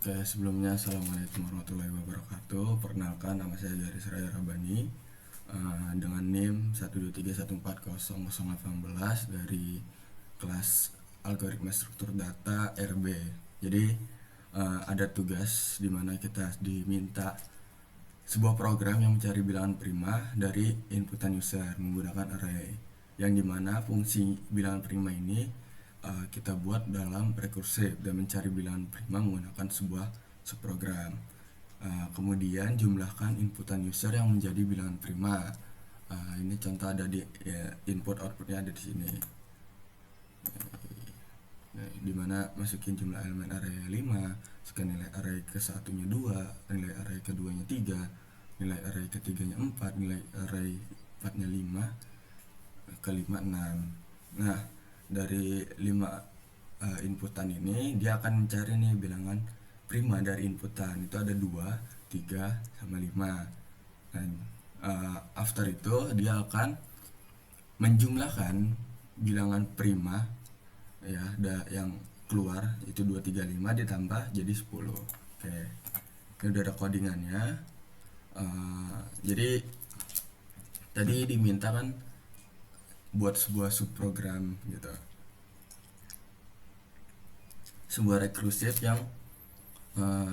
Oke, sebelumnya Assalamualaikum warahmatullahi wabarakatuh. Perkenalkan, nama saya Garis Raya Rabani, dengan NIM 123140018 dari kelas Algoritma Struktur Data RB. Jadi ada tugas di mana kita diminta sebuah program yang mencari bilangan prima dari inputan user menggunakan array, yang dimana fungsi bilangan prima ini kita buat dalam recursive dan mencari bilangan prima menggunakan sebuah subprogram. Kemudian jumlahkan inputan user yang menjadi bilangan prima. Ini contoh ada di input outputnya ada di sini. Dimana masukin jumlah elemen array 5, nilai array ke satunya 2, nilai array keduanya 3, nilai array ketiganya 4, nilai array 4-nya 5, kelima 6. Nah, dari 5 inputan ini dia akan mencari nih bilangan prima dari inputan. Itu ada 2, 3, sama 5. Dan after itu dia akan menjumlahkan bilangan prima ya, yang keluar itu 2, 3, 5 ditambah jadi 10. Oke, ini udah ada codingannya. Jadi tadi diminta kan buat sebuah subprogram gitu, sebuah recursive yang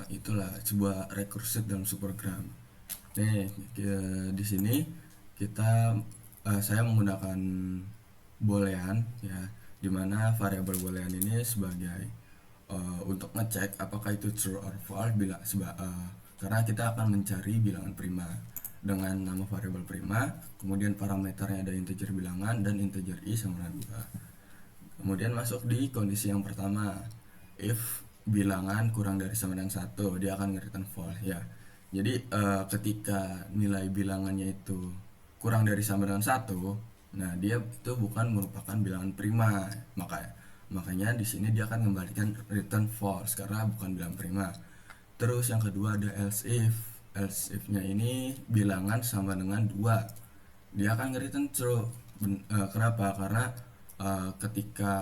itulah sebuah recursive dalam subprogram. Nih di sini saya menggunakan boolean ya, dimana variabel boolean ini sebagai untuk ngecek apakah itu true or false karena kita akan mencari bilangan prima dengan nama variabel prima, kemudian parameternya ada integer bilangan dan integer i sama dengan 2. Kemudian masuk di kondisi yang pertama, if bilangan kurang dari sama dengan 1, dia akan nge-return false ya. Jadi ketika nilai bilangannya itu kurang dari sama dengan 1, nah dia itu bukan merupakan bilangan prima. Makanya di sini dia akan kembalikan return false karena bukan bilangan prima. Terus yang kedua ada else if-nya ini bilangan sama dengan 2, dia akan nge-return true. Kenapa? Karena ketika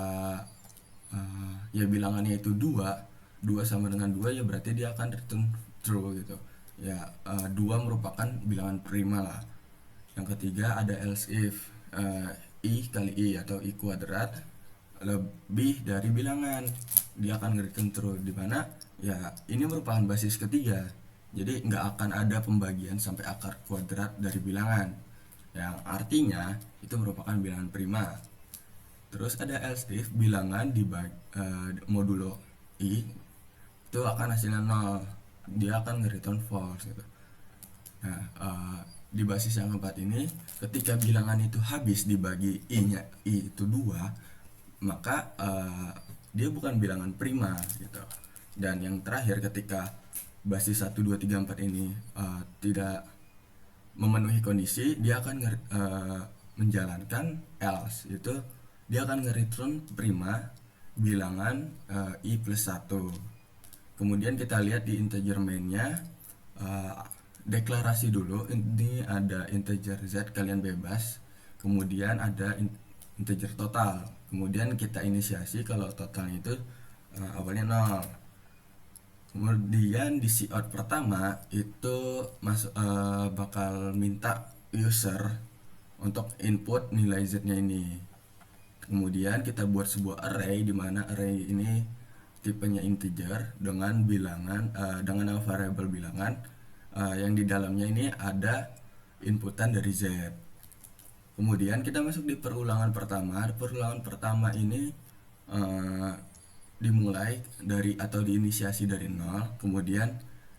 ya bilangannya itu 2 sama dengan 2 ya berarti dia akan return true gitu ya. 2 merupakan bilangan prima lah. Yang ketiga ada else if, i kali i atau i kuadrat lebih dari bilangan, dia akan nge-return true, dimana ya ini merupakan basis ketiga, jadi nggak akan ada pembagian sampai akar kuadrat dari bilangan, yang artinya itu merupakan bilangan prima. Terus ada else if bilangan modulo i itu akan hasilnya 0, dia akan nge-return false gitu. Nah, di basis yang keempat ini, ketika bilangan itu habis dibagi i itu 2, maka dia bukan bilangan prima gitu. Dan yang terakhir, ketika basis 1, 2, 3, 4 ini tidak memenuhi kondisi, dia akan menjalankan else, itu dia akan nge-return prima bilangan i plus 1. Kemudian kita lihat di integer mainnya, deklarasi dulu, ini ada integer z kalian bebas, kemudian ada integer total, kemudian kita inisiasi kalau total itu awalnya 0. Kemudian di cout pertama itu bakal minta user untuk input nilai z nya ini. Kemudian kita buat sebuah array, di mana array ini tipenya integer dengan bilangan dengan nama variabel bilangan yang di dalamnya ini ada inputan dari z. Kemudian kita masuk di perulangan pertama. Perulangan pertama ini dimulai dari atau diinisiasi dari 0, kemudian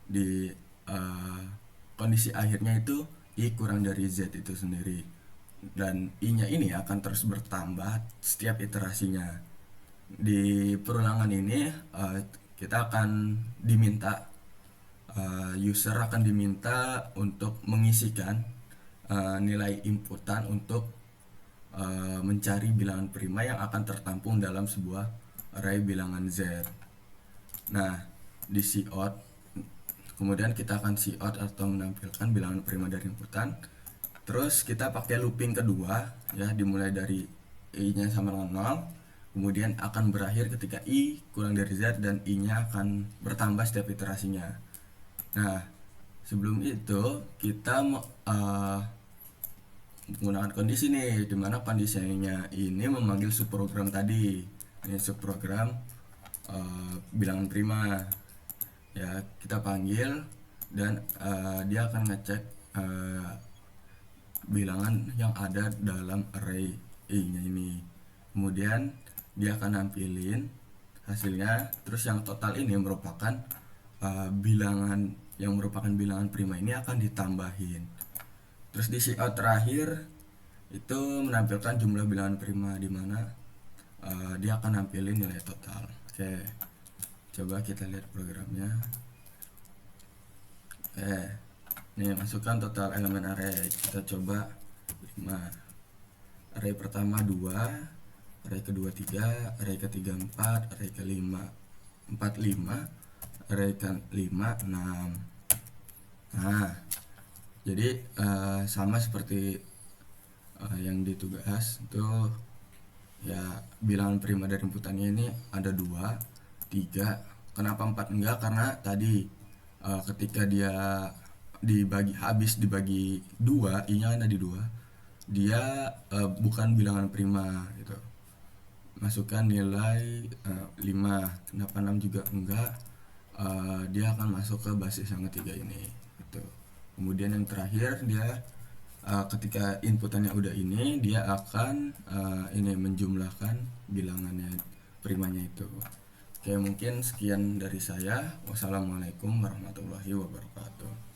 di kondisi akhirnya itu i kurang dari z itu sendiri, dan i nya ini akan terus bertambah setiap iterasinya. Di perulangan ini kita akan diminta user akan diminta untuk mengisikan nilai inputan untuk mencari bilangan prima yang akan tertampung dalam sebuah array bilangan z. Nah, di cout kemudian kita akan cout atau menampilkan bilangan prima dari inputan. Terus kita pakai looping kedua ya, dimulai dari i nya sama dengan 0, kemudian akan berakhir ketika I kurang dari Z dan I nya akan bertambah setiap iterasinya. Nah, sebelum itu kita menggunakan kondisi nih, dimana kondisinya ini memanggil subprogram tadi. Ini subprogram bilangan prima ya, kita panggil dan dia akan ngecek bilangan yang ada dalam array I nya ini. Kemudian dia akan nampilin hasilnya. Terus yang total ini merupakan bilangan yang merupakan bilangan prima ini akan ditambahin. Terus di cout terakhir itu menampilkan jumlah bilangan prima, di mana dia akan nampilin nilai total. Oke, coba kita lihat programnya. Oke, nih masukkan total elemen array. Kita coba 5. Array pertama 2, array kedua 3, array ketiga 4, array kelima 4 5, array kelima 6. Nah, jadi sama seperti yang di tugas itu ya, bilangan prima dari inputannya ini ada 2, 3. Kenapa 4 enggak? Karena tadi ketika dia dibagi 2, I nya ada di 2, dia bukan bilangan prima gitu. Masukkan nilai 5. Kenapa 6 juga enggak? Dia akan masuk ke basis yang ketiga ini gitu. Kemudian yang terakhir dia ketika inputannya udah ini, dia akan ini menjumlahkan bilangannya primanya itu. Oke, mungkin sekian dari saya. Wassalamualaikum warahmatullahi wabarakatuh.